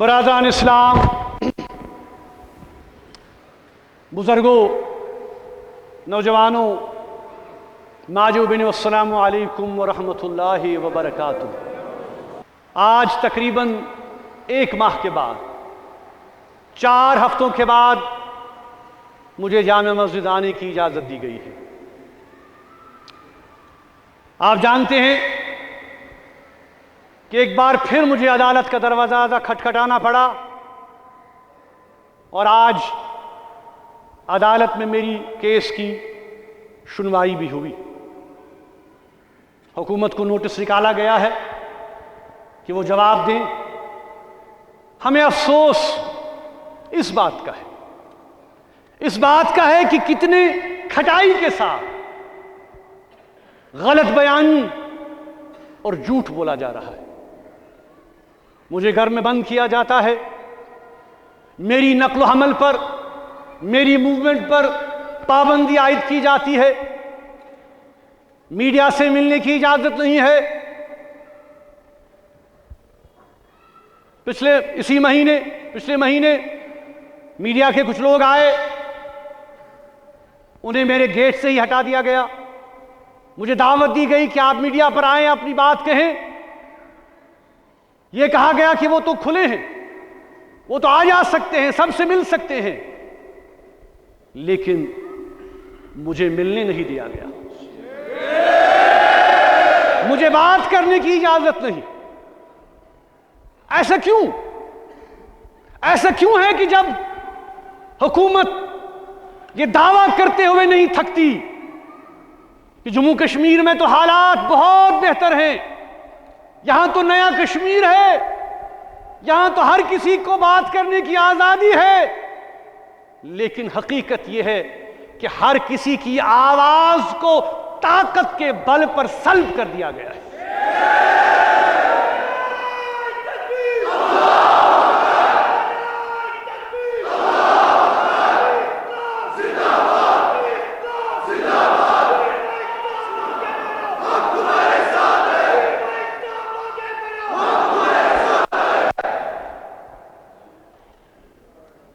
برادران اسلام، بزرگوں، نوجوانوں، ناجوبین، السلام علیکم ورحمۃ اللہ وبرکاتہ۔ آج تقریباً 1 ماہ کے بعد، 4 ہفتوں کے بعد مجھے جامع مسجد آنے کی اجازت دی گئی ہے۔ آپ جانتے ہیں کہ ایک بار پھر مجھے عدالت کا دروازہ کھٹکھٹانا پڑا، اور آج عدالت میں میری کیس کی سنوائی بھی ہوئی۔ حکومت کو نوٹس نکالا گیا ہے کہ وہ جواب دیں۔ ہمیں افسوس اس بات کا ہے کہ کتنے کھٹائی کے ساتھ غلط بیانی اور جھوٹ بولا جا رہا ہے۔ مجھے گھر میں بند کیا جاتا ہے، میری نقل و حمل پر، میری موومنٹ پر پابندی عائد کی جاتی ہے، میڈیا سے ملنے کی اجازت نہیں ہے۔ پچھلے مہینے میڈیا کے کچھ لوگ آئے، انہیں میرے گیٹ سے ہی ہٹا دیا گیا۔ مجھے دعوت دی گئی کہ آپ میڈیا پر آئیں، اپنی بات کہیں۔ یہ کہا گیا کہ وہ تو کھلے ہیں، وہ تو آ جا سکتے ہیں، سب سے مل سکتے ہیں، لیکن مجھے ملنے نہیں دیا گیا، مجھے بات کرنے کی اجازت نہیں۔ ایسا کیوں ہے کہ جب حکومت یہ دعویٰ کرتے ہوئے نہیں تھکتی کہ جموں کشمیر میں تو حالات بہت بہتر ہیں، یہاں تو نیا کشمیر ہے، یہاں تو ہر کسی کو بات کرنے کی آزادی ہے، لیکن حقیقت یہ ہے کہ ہر کسی کی آواز کو طاقت کے بل پر سلب کر دیا گیا ہے۔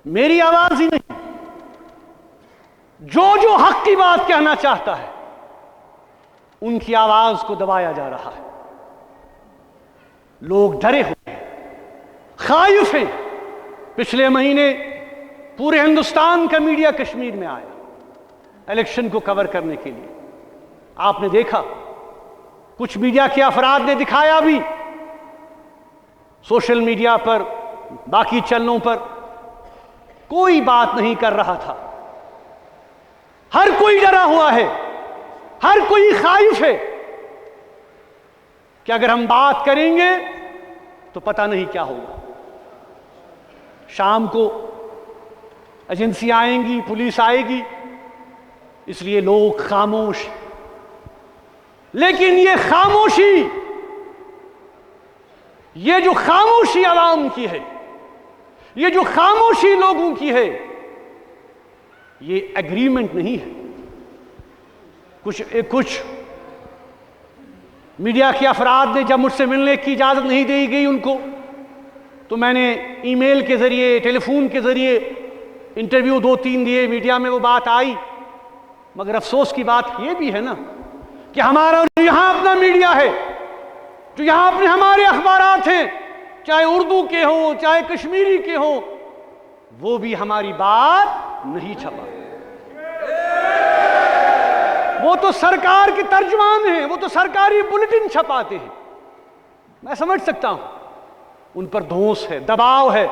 میری آواز ہی نہیں، جو حق کی بات کہنا چاہتا ہے ان کی آواز کو دبایا جا رہا ہے۔ لوگ ڈرے ہوئے ہیں، خائف ہیں۔ پچھلے مہینے پورے ہندوستان کا میڈیا کشمیر میں آیا الیکشن کو کور کرنے کے لیے۔ آپ نے دیکھا، کچھ میڈیا کے افراد نے دکھایا بھی، سوشل میڈیا پر، باقی چینلوں پر کوئی بات نہیں کر رہا تھا۔ ہر کوئی ڈرا ہوا ہے، ہر کوئی خائف ہے کہ اگر ہم بات کریں گے تو پتہ نہیں کیا ہوگا۔ شام کو ایجنسی آئیں گی، پولیس آئے گی، اس لیے لوگ خاموش۔ لیکن یہ جو خاموشی عوام کی ہے، یہ جو خاموشی لوگوں کی ہے، یہ ایگریمنٹ نہیں ہے۔ کچھ میڈیا کے افراد نے جب مجھ سے ملنے کی اجازت نہیں دی گئی ان کو، تو میں نے ای میل کے ذریعے، ٹیلی فون کے ذریعے انٹرویو 2-3 دیے، میڈیا میں وہ بات آئی۔ مگر افسوس کی بات یہ بھی ہے نا کہ ہمارا جو یہاں اپنا میڈیا ہے، جو یہاں اپنے ہمارے اخبارات ہیں، چاہے اردو کے ہوں، چاہے کشمیری کے ہوں، وہ بھی ہماری بات نہیں چھپا۔ وہ تو سرکار کے ترجمان ہیں، وہ تو سرکاری بلیٹن چھپاتے ہیں۔ میں سمجھ سکتا ہوں ان پر دھونس ہے، دباؤ ہے،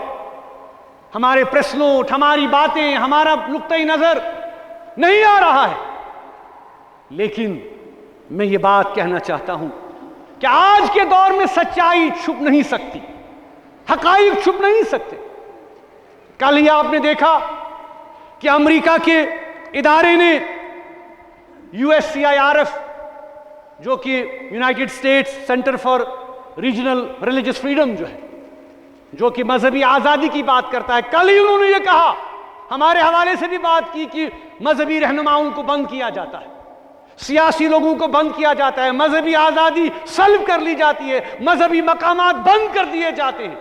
ہمارے پریس نوٹ، ہماری باتیں، ہمارا نقطۂ نظر نہیں آ رہا ہے۔ لیکن میں یہ بات کہنا چاہتا ہوں کہ آج کے دور میں سچائی چھپ نہیں سکتی، حقائق چھپ نہیں سکتے۔ کل ہی آپ نے دیکھا کہ امریکہ کے ادارے نے USCIRF، جو کہ United States centre for regional religious freedom جو ہے، جو کہ مذہبی آزادی کی بات کرتا ہے، کل ہی انہوں نے یہ کہا، ہمارے حوالے سے بھی بات کی کہ مذہبی رہنماؤں کو بند کیا جاتا ہے، سیاسی لوگوں کو بند کیا جاتا ہے، مذہبی آزادی سلب کر لی جاتی ہے، مذہبی مقامات بند کر دیے جاتے ہیں۔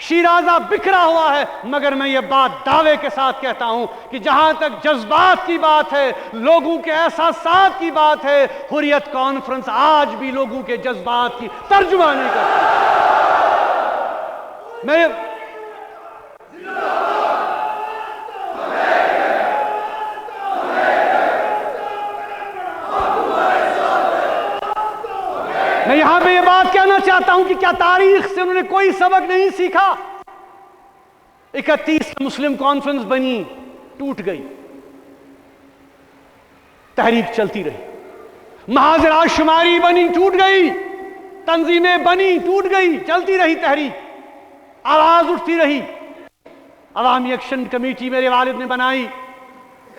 شیرازہ بکھرا ہوا ہے، مگر میں یہ بات دعوے کے ساتھ کہتا ہوں کہ جہاں تک جذبات کی بات ہے، لوگوں کے احساسات کی بات ہے، حریت کانفرنس آج بھی لوگوں کے جذبات کی ترجمانی کرتی ہے۔ میں یہاں پہ یہ بات کہنا چاہتا ہوں کہ کیا تاریخ سے انہوں نے کوئی سبق نہیں سیکھا؟ 31 مسلم کانفرنس بنی، ٹوٹ گئی، تحریک چلتی رہی، محاذ راز شماری بنی، ٹوٹ گئی، تنظیمیں بنی، ٹوٹ گئی، چلتی رہی تحریک، آواز اٹھتی رہی۔ عوامی ایکشن کمیٹی میرے والد نے بنائی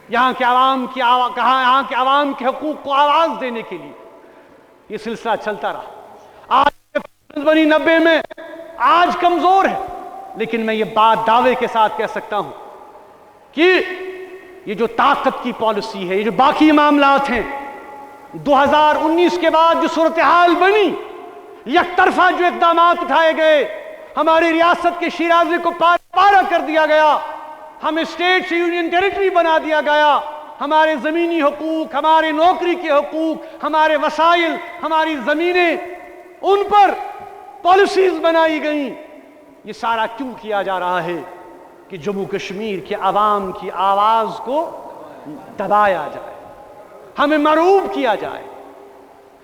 یہاں کے عوام کے حقوق کو آواز دینے کے لیے، یہ سلسلہ چلتا رہا۔ آج بنی 90 میں، آج کمزور ہے، لیکن میں یہ بات دعوے کے ساتھ کہہ سکتا ہوں کہ یہ جو طاقت کی پالیسی ہے، یہ جو باقی معاملات ہیں، 2019 کے بعد جو صورتحال بنی، یک طرفہ جو اقدامات اٹھائے گئے، ہماری ریاست کے شیرازے کو پارا کر دیا گیا، ہمیں اسٹیٹ سے یونین ٹیریٹری بنا دیا گیا، ہمارے زمینی حقوق، ہمارے نوکری کے حقوق، ہمارے وسائل، ہماری زمینیں، ان پر پالیسیز بنائی گئیں۔ یہ سارا کیوں کیا جا رہا ہے؟ کہ جموں کشمیر کے عوام کی آواز کو دبایا جائے، ہمیں مرعوب کیا جائے۔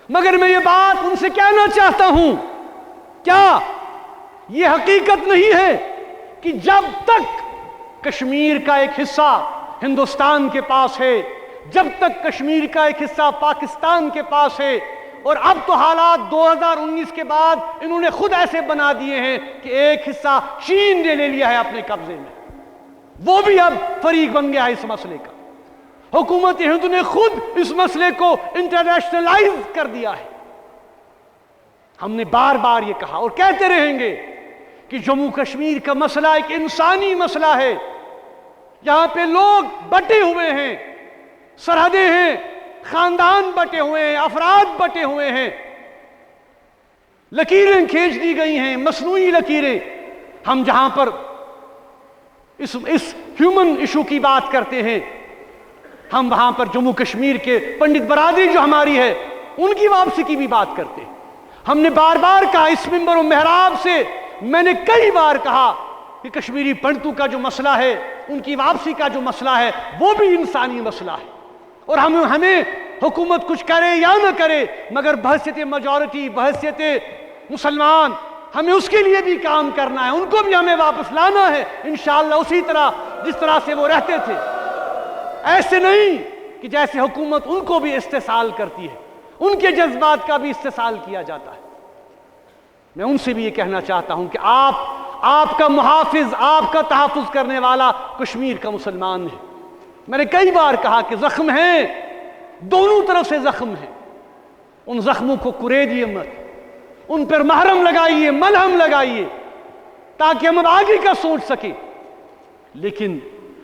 مگر میں یہ بات ان سے کہنا چاہتا ہوں، کیا یہ حقیقت نہیں ہے کہ جب تک کشمیر کا ایک حصہ ہندوستان کے پاس ہے، جب تک کشمیر کا ایک حصہ پاکستان کے پاس ہے، اور اب تو حالات 2019 کے بعد انہوں نے خود ایسے بنا دیے ہیں کہ ایک حصہ چین نے لے لیا ہے اپنے قبضے میں، وہ بھی اب فریق بن گیا ہے اس مسئلے کا۔ حکومت ہند نے خود اس مسئلے کو انٹرنیشنلائز کر دیا ہے۔ ہم نے بار بار یہ کہا اور کہتے رہیں گے کہ جموں کشمیر کا مسئلہ ایک انسانی مسئلہ ہے، یہاں پہ لوگ بٹے ہوئے ہیں، سرحدیں ہیں، خاندان بٹے ہوئے ہیں، افراد بٹے ہوئے ہیں، لکیریں کھینچ دی گئی ہیں، مصنوعی لکیریں۔ ہم جہاں پر اس ہیومن ایشو کی بات کرتے ہیں، ہم وہاں پر جموں کشمیر کے پنڈت برادری جو ہماری ہے ان کی واپسی کی بھی بات کرتے ہیں۔ ہم نے بار بار کہا، اس منبر و محراب سے میں نے کئی بار کہا کہ کشمیری پنڈتوں کا جو مسئلہ ہے، ان کی واپسی کا جو مسئلہ ہے، وہ بھی انسانی مسئلہ ہے، اور ہمیں حکومت کچھ کرے یا نہ کرے، مگر بحیثیت میجورٹی، بحیثیت مسلمان، ہمیں اس کے لیے بھی کام کرنا ہے، ان کو بھی ہمیں واپس لانا ہے انشاءاللہ اسی طرح جس طرح سے وہ رہتے تھے۔ ایسے نہیں کہ جیسے حکومت ان کو بھی استحصال کرتی ہے، ان کے جذبات کا بھی استحصال کیا جاتا ہے۔ میں ان سے بھی یہ کہنا چاہتا ہوں کہ آپ کا محافظ، آپ کا تحفظ کرنے والا کشمیر کا مسلمان ہے۔ میں نے کئی بار کہا کہ زخم ہیں، دونوں طرف سے زخم ہیں، ان زخموں کو کریدیے مت، ان پر محرم لگائیے، ملہم لگائیے، تاکہ ہم آگے کا سوچ سکیں۔ لیکن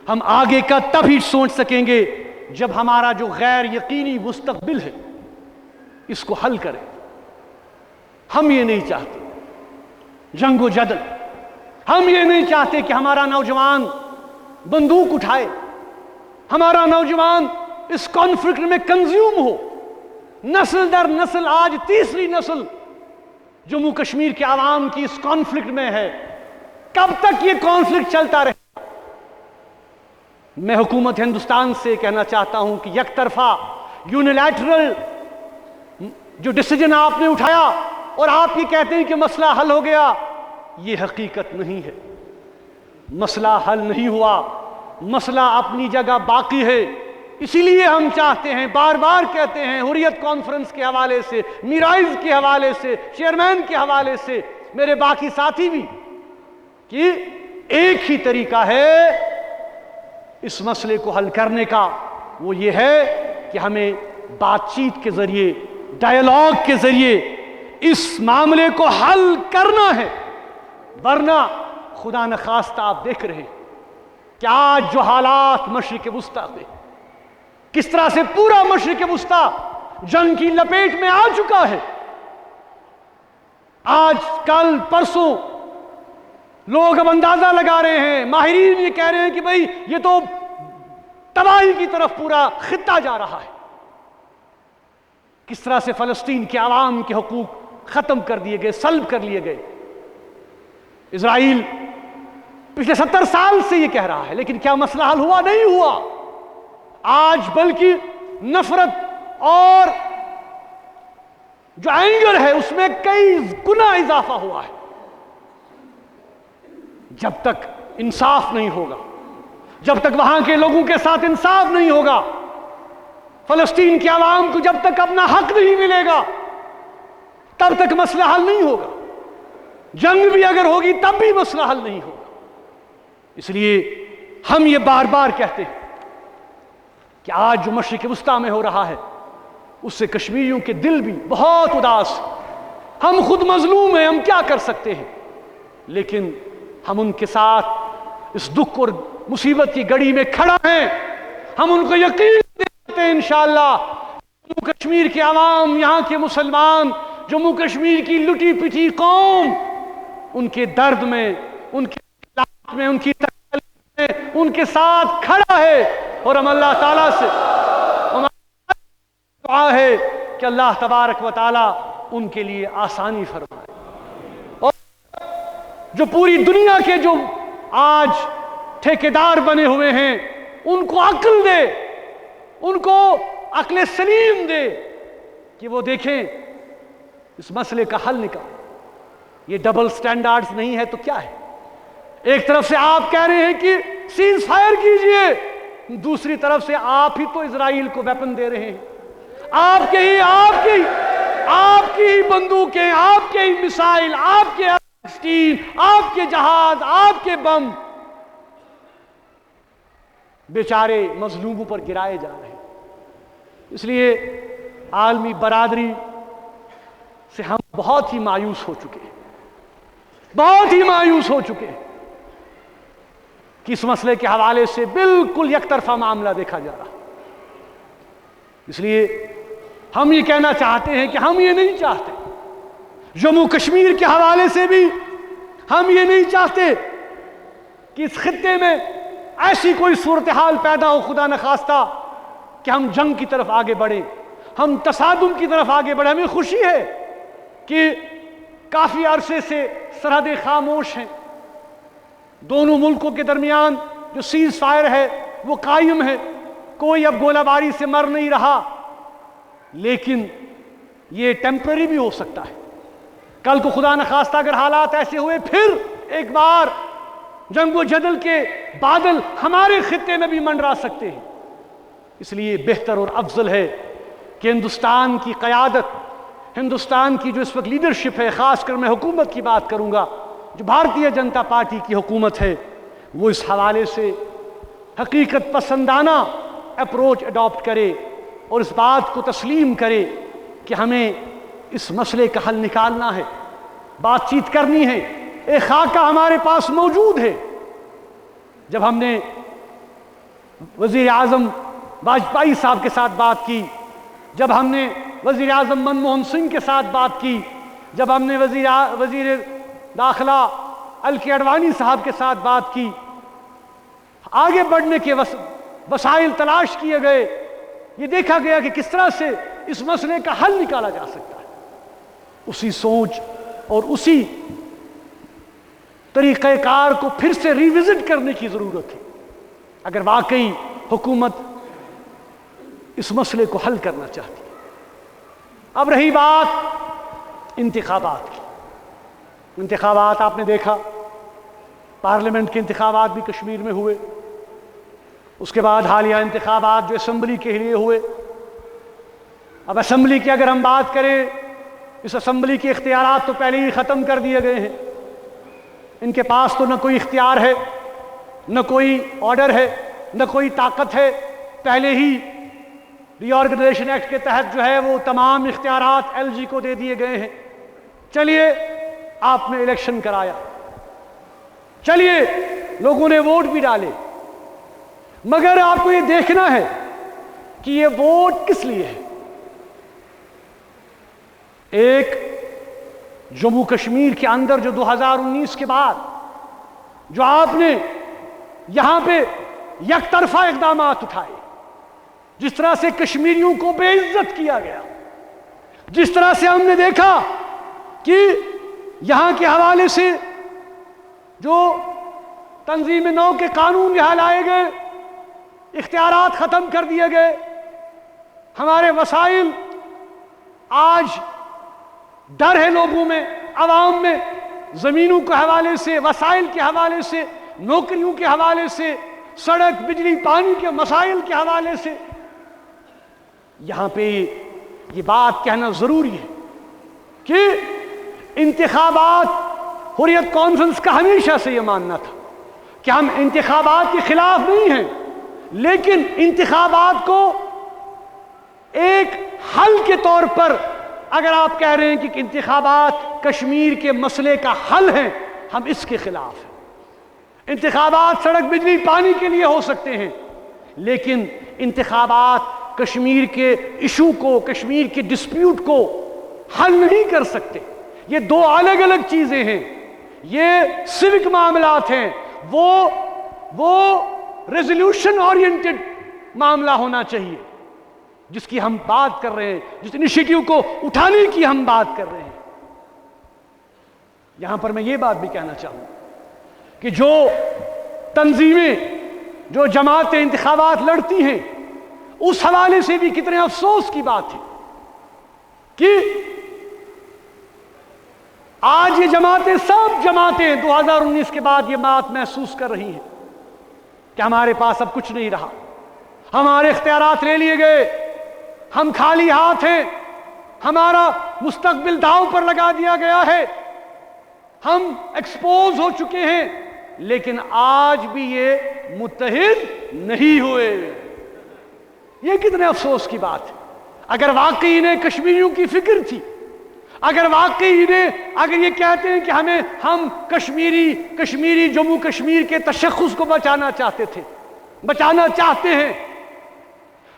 ہم آگے کا تب ہی سوچ سکیں گے جب ہمارا جو غیر یقینی مستقبل ہے اس کو حل کریں۔ ہم یہ نہیں چاہتے جنگ و جدل، ہم یہ نہیں چاہتے کہ ہمارا نوجوان بندوق اٹھائے، ہمارا نوجوان اس کانفلکٹ میں کنزیوم ہو۔ نسل در نسل، آج تیسری نسل جموں کشمیر کے عوام کی اس کانفلکٹ میں ہے۔ کب تک یہ کانفلکٹ چلتا رہے؟ میں حکومت ہندوستان سے کہنا چاہتا ہوں کہ یک طرفہ یونیلیٹرل جو ڈیسیجن آپ نے اٹھایا اور آپ یہ کہتے ہیں کہ مسئلہ حل ہو گیا، یہ حقیقت نہیں ہے۔ مسئلہ حل نہیں ہوا، مسئلہ اپنی جگہ باقی ہے۔ اسی لیے ہم چاہتے ہیں، بار بار کہتے ہیں، حریت کانفرنس کے حوالے سے، میرائز کے حوالے سے، چیئرمین کے حوالے سے، میرے باقی ساتھی بھی، کہ ایک ہی طریقہ ہے اس مسئلے کو حل کرنے کا، وہ یہ ہے کہ ہمیں بات چیت کے ذریعے، ڈائیلاگ کے ذریعے اس معاملے کو حل کرنا ہے۔ ورنہ خدا نخواستہ آپ دیکھ رہے ہیں کہ آج جو حالات مشرق وسطیٰ میں، کس طرح سے پورا مشرق وسطیٰ جنگ کی لپیٹ میں آ چکا ہے۔ آج کل پرسوں لوگ اب اندازہ لگا رہے ہیں، ماہرین یہ کہہ رہے ہیں کہ بھئی یہ تو تباہی کی طرف پورا خطہ جا رہا ہے۔ کس طرح سے فلسطین کے عوام کے حقوق ختم کر دیے گئے، سلب کر لیے گئے۔ اسرائیل پچھلے 70 سال سے یہ کہہ رہا ہے، لیکن کیا مسئلہ حل ہوا؟ نہیں ہوا۔ آج بلکہ نفرت اور جو اینگر ہے اس میں کئی گنا اضافہ ہوا ہے۔ جب تک انصاف نہیں ہوگا، جب تک وہاں کے لوگوں کے ساتھ انصاف نہیں ہوگا، فلسطین کے عوام کو جب تک اپنا حق نہیں ملے گا، تب تک مسئلہ حل نہیں ہوگا۔ جنگ بھی اگر ہوگی تب بھی مسئلہ حل نہیں ہوگا۔ اس لیے ہم یہ بار بار کہتے ہیں کہ آج جو مشرق وسطیٰ میں ہو رہا ہے اس سے کشمیریوں کے دل بھی بہت اداس۔ ہم خود مظلوم ہیں، ہم کیا کر سکتے ہیں، لیکن ہم ان کے ساتھ اس دکھ اور مصیبت کی گھڑی میں کھڑا ہیں۔ ہم ان کو یقین دیتے ہیں انشاءاللہ جموں کشمیر کے عوام، یہاں کے مسلمان، جموں کشمیر کی لٹی پٹی قوم ان کے درد میں، ان کے حالات میں، ان کی تکلیف میں ان کے ساتھ کھڑا ہے۔ اور ہم اللہ تعالیٰ سے دعا ہے کہ اللہ تبارک و تعالیٰ ان کے لیے آسانی فرمائے، اور جو پوری دنیا کے جو آج ٹھیکیدار بنے ہوئے ہیں ان کو عقل دے، ان کو عقل سلیم دے کہ وہ دیکھیں اس مسئلے کا حل نکال۔ یہ ڈبل سٹینڈارڈز نہیں ہے تو کیا ہے؟ ایک طرف سے آپ کہہ رہے ہیں کہ سیز فائر کیجئے، دوسری طرف سے آپ ہی تو اسرائیل کو ویپن دے رہے ہیں۔ آپ کی ہی بندوقیں، آپ کے ہی میسائل، آپ کے اسٹیل، آپ کے جہاز، آپ کے بم بیچارے مظلوموں پر گرائے جا رہے ہیں۔ اس لیے عالمی برادری سے ہم بہت ہی مایوس ہو چکے ہیں، بہت ہی مایوس ہو چکے ہیں کہ اس مسئلے کے حوالے سے بالکل یک طرفہ معاملہ دیکھا جا رہا۔ اس لیے ہم یہ کہنا چاہتے ہیں کہ ہم یہ نہیں چاہتے، جموں کشمیر کے حوالے سے بھی ہم یہ نہیں چاہتے کہ اس خطے میں ایسی کوئی صورتحال پیدا ہو، خدا نخواستہ، کہ ہم جنگ کی طرف آگے بڑھیں، ہم تصادم کی طرف آگے بڑھیں۔ ہمیں خوشی ہے کہ کافی عرصے سے سرحدیں خاموش ہیں، دونوں ملکوں کے درمیان جو سیز فائر ہے وہ قائم ہے، کوئی اب گولہ باری سے مر نہیں رہا، لیکن یہ ٹیمپرری بھی ہو سکتا ہے۔ کل کو خدا نخواستہ اگر حالات ایسے ہوئے پھر ایک بار جنگ و جدل کے بادل ہمارے خطے میں بھی منڈرا سکتے ہیں۔ اس لیے بہتر اور افضل ہے کہ ہندوستان کی قیادت، ہندوستان کی جو اس وقت لیڈرشپ ہے، خاص کر میں حکومت کی بات کروں گا، جو بھارتیہ جنتا پارٹی کی حکومت ہے، وہ اس حوالے سے حقیقت پسندانہ اپروچ اڈاپٹ کرے اور اس بات کو تسلیم کرے کہ ہمیں اس مسئلے کا حل نکالنا ہے، بات چیت کرنی ہے۔ ایک خاکہ ہمارے پاس موجود ہے۔ جب ہم نے وزیر اعظم واجپئی صاحب کے ساتھ بات کی، جب ہم نے وزیر اعظم منموہن سنگھ کے ساتھ بات کی، جب ہم نے وزیر داخلہ ایل کے اڈوانی صاحب کے ساتھ بات کی، آگے بڑھنے کے وسائل تلاش کیے گئے، یہ دیکھا گیا کہ کس طرح سے اس مسئلے کا حل نکالا جا سکتا ہے۔ اسی سوچ اور اسی طریقہ کار کو پھر سے ریوزٹ کرنے کی ضرورت ہے اگر واقعی حکومت اس مسئلے کو حل کرنا چاہتی ہے۔ اب رہی بات انتخابات کی، انتخابات آپ نے دیکھا، پارلیمنٹ کے انتخابات بھی کشمیر میں ہوئے، اس کے بعد حالیہ انتخابات جو اسمبلی کے لیے ہوئے۔ اب اسمبلی کی اگر ہم بات کریں، اس اسمبلی کے اختیارات تو پہلے ہی ختم کر دیے گئے ہیں، ان کے پاس تو نہ کوئی اختیار ہے، نہ کوئی آرڈر ہے، نہ کوئی طاقت ہے، پہلے ہی ری آرگنائزیشن ایکٹ کے تحت جو ہے وہ تمام اختیارات ایل جی کو دے دیے گئے ہیں۔ چلیے آپ نے الیکشن کرایا، چلیے لوگوں نے ووٹ بھی ڈالے، مگر آپ کو یہ دیکھنا ہے کہ یہ ووٹ کس لیے ہے۔ ایک جموں کشمیر کے اندر جو 2019 کے بعد جو آپ نے یہاں پہ یک طرفہ اقدامات اٹھائے، جس طرح سے کشمیریوں کو بے عزت کیا گیا، جس طرح سے ہم نے دیکھا کہ یہاں کے حوالے سے جو تنظیم نو کے قانون یہاں لائے گئے، اختیارات ختم کر دیے گئے، ہمارے وسائل، آج ڈر ہے لوگوں میں، عوام میں، زمینوں کے حوالے سے، وسائل کے حوالے سے، نوکریوں کے حوالے سے، سڑک، بجلی، پانی کے مسائل کے حوالے سے۔ یہاں پہ یہ بات کہنا ضروری ہے کہ انتخابات، حریت کانفرنس کا ہمیشہ سے یہ ماننا تھا کہ ہم انتخابات کے خلاف نہیں ہیں، لیکن انتخابات کو ایک حل کے طور پر، اگر آپ کہہ رہے ہیں کہ انتخابات کشمیر کے مسئلے کا حل ہیں، ہم اس کے خلاف ہیں۔ انتخابات سڑک، بجلی، پانی کے لیے ہو سکتے ہیں، لیکن انتخابات کشمیر کے ایشو کو، کشمیر کے ڈسپیوٹ کو حل نہیں کر سکتے۔ یہ دو الگ الگ چیزیں ہیں، یہ سیوک معاملات ہیں، وہ ریزولوشن اورینٹڈ معاملہ ہونا چاہیے جس کی ہم بات کر رہے ہیں، جس انیشیٹو کو اٹھانے کی ہم بات کر رہے ہیں۔ یہاں پر میں یہ بات بھی کہنا چاہوں کہ جو تنظیمیں، جو جماعتیں انتخابات لڑتی ہیں، اس حوالے سے بھی کتنے افسوس کی بات ہے کہ آج یہ جماعتیں، سب جماعتیں 2019 کے بعد یہ بات محسوس کر رہی ہیں کہ ہمارے پاس اب کچھ نہیں رہا، ہمارے اختیارات لے لیے گئے، ہم خالی ہاتھ ہیں، ہمارا مستقبل داؤ پر لگا دیا گیا ہے، ہم ایکسپوز ہو چکے ہیں، لیکن آج بھی یہ متحد نہیں ہوئے۔ یہ کتنے افسوس کی بات ہے۔ اگر واقعی انہیں کشمیریوں کی فکر تھی، اگر واقعی انہیں، اگر یہ کہتے ہیں کہ ہم کشمیری جموں کشمیر کے تشخص کو بچانا چاہتے ہیں،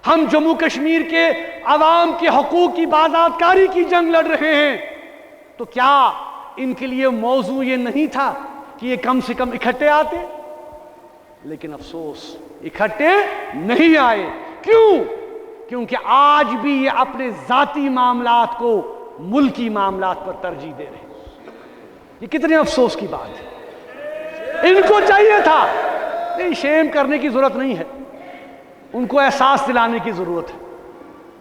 ہم جموں کشمیر کے عوام کے حقوق کی بازآبادکاری کی جنگ لڑ رہے ہیں، تو کیا ان کے لیے موضوع یہ نہیں تھا کہ یہ کم سے کم اکٹھے آتے؟ لیکن افسوس، اکٹھے نہیں آئے۔ کیوں؟ کیونکہ آج بھی یہ اپنے ذاتی معاملات کو ملکی معاملات پر ترجیح دے رہے ہیں۔ یہ کتنے افسوس کی بات ہے۔ ان کو چاہیے تھا، نہیں، شیم کرنے کی ضرورت نہیں ہے، ان کو احساس دلانے کی ضرورت ہے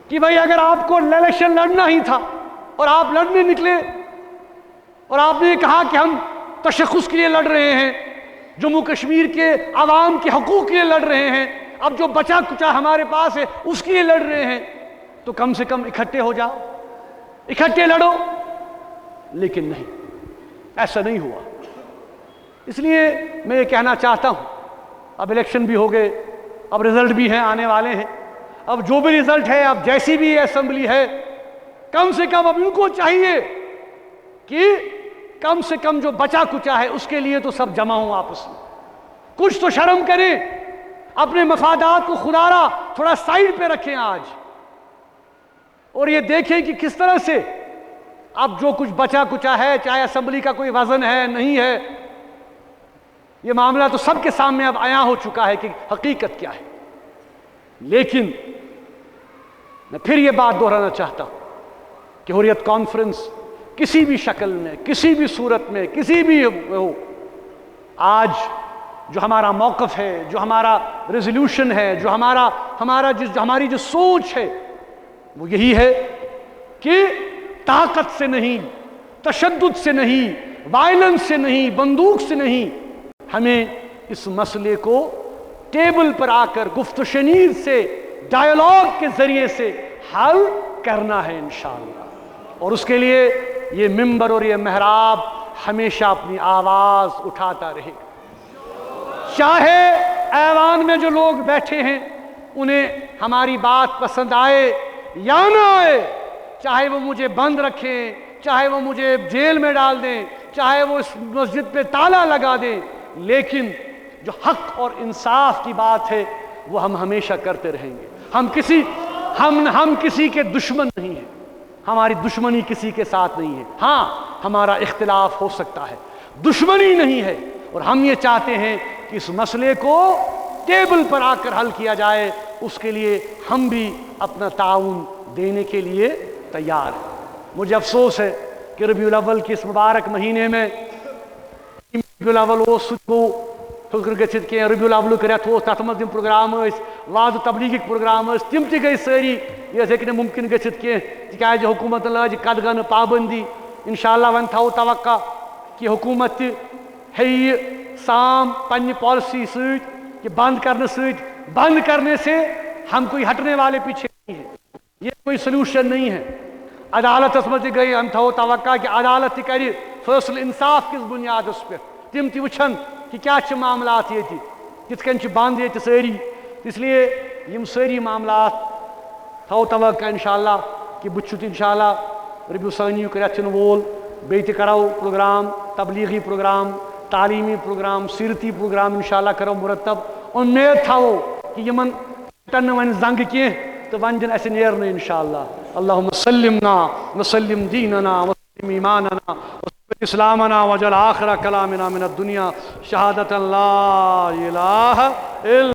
کہ بھائی اگر آپ کو الیکشن لڑنا ہی تھا اور آپ لڑنے نکلے اور آپ نے کہا کہ ہم تشخص کے لیے لڑ رہے ہیں، جموں کشمیر کے عوام کے حقوق کے لیے لڑ رہے ہیں، اب جو بچا کچا ہمارے پاس ہے اس کے لیے لڑ رہے ہیں، تو کم سے کم اکٹھے ہو جاؤ، اکٹھے لڑو۔ لیکن نہیں، ایسا نہیں ہوا۔ اس لیے میں یہ کہنا چاہتا ہوں، اب الیکشن بھی ہو گئے، اب رزلٹ بھی ہیں، آنے والے ہیں، اب جو بھی رزلٹ ہے، اب جیسی بھی اسمبلی ہے، کم سے کم اب ان کو چاہیے کہ کم سے کم جو بچا کچا ہے اس کے لیے تو سب جمع ہوں آپس میں، کچھ تو شرم کریں، اپنے مفادات کو خدارا تھوڑا سائیڈ پہ رکھیں آج، اور یہ دیکھیں کہ کس طرح سے اب جو کچھ بچا کچا ہے، چاہے اسمبلی کا کوئی وزن ہے نہیں ہے، یہ معاملہ تو سب کے سامنے اب عیاں ہو چکا ہے کہ حقیقت کیا ہے۔ لیکن میں پھر یہ بات دہرانا چاہتا ہوں کہ حریت کانفرنس کسی بھی شکل میں، کسی بھی صورت میں، کسی بھی ہو، آج جو ہمارا موقف ہے، جو ہمارا ریزولوشن ہے، جو ہماری جو سوچ ہے، وہ یہی ہے کہ طاقت سے نہیں، تشدد سے نہیں، وائلنس سے نہیں، بندوق سے نہیں، ہمیں اس مسئلے کو ٹیبل پر آ کر گفت و شنید سے، ڈائیلاگ کے ذریعے سے حل کرنا ہے انشاءاللہ۔ اور اس کے لیے یہ ممبر اور یہ محراب ہمیشہ اپنی آواز اٹھاتا رہے گا، چاہے ایوان میں جو لوگ بیٹھے ہیں انہیں ہماری بات پسند آئے یا نہ آئے، چاہے وہ مجھے بند رکھیں، چاہے وہ مجھے جیل میں ڈال دیں، چاہے وہ اس مسجد پہ تالا لگا دیں، لیکن جو حق اور انصاف کی بات ہے وہ ہم ہمیشہ کرتے رہیں گے۔ ہم کسی کے دشمن نہیں ہیں، ہماری دشمنی کسی کے ساتھ نہیں ہے، ہاں ہمارا اختلاف ہو سکتا ہے، دشمنی نہیں ہے، اور ہم یہ چاہتے ہیں کہ اس مسئلے کو ٹیبل پر آ کر حل کیا جائے، اس کے لیے ہم بھی اپنا تعاون دینے کے لیے تیار ہیں۔ مجھے افسوس ہے کہ ربیع الاول کے اس مبارک مہینے میں ربیع الاول کو فکر گژھت کی ربیع الاول رٮ۪تھ اوس تَتھ منٛز تِم پروگرام ٲسۍ وعظ تبلیغٕکۍ پروگرام ٲسۍ تِم تہِ گٔے سٲری یہِ ہیٚکہِ نہٕ مُمکِن گٔژھِتھ کینٛہہ تِکیٛازِ حکوٗمتَن لاجہِ قدغن پابندی۔ اِنشاءاللہ وۄنۍ تھاوو توقع کہ حکوٗمت تہِ ہیٚیہِ یہِ سام پنٛنہِ پالسی سۭتۍ کہ بند کرنے سۭتۍ بند کرنے سے ہم کوئی ہٹنے والے پیچھے نہیں ہیں، یہ کوئی سلوشن نہیں ہے۔ عدالتس منٛز تہِ گٔے ہم تھاوو توقع کہ عدالت تہِ کرِ فٲصلہٕ انصاف کِس بُنیادس پٮ۪ٹھ، تِم تہِ وٕچھن کہ کیا چھِ معاملات ییٚتہِ کِتھ کٔنۍ چھِ بند ییٚتہِ سٲری، اس لیے یِم سٲری معاملات تھاوو توقع انشاءاللہ کہ بہٕ چھُس انشاءاللہ ربیع ثانیُک رٮ۪تھ یِنہٕ وول بیٚیہِ تہِ کرو پروگرام، تبلیغی پروگرام، تعلیمی پروگرام، سیرتی پروگرام انشاءاللہ کرو مرتب۔ امید تھاوو کہ یمن ٹن نہٕ وۄنۍ زنگہِ کینٛہہ تہٕ وۄنۍ دِن اَسہِ نیرنہٕ انشاءاللہ۔ اللہم سلمنا وسلم دیننا وسلم ایماننا وسلم اسلامنا وجعل آخر کلامنا من الدنیا شہادة لا الہ الا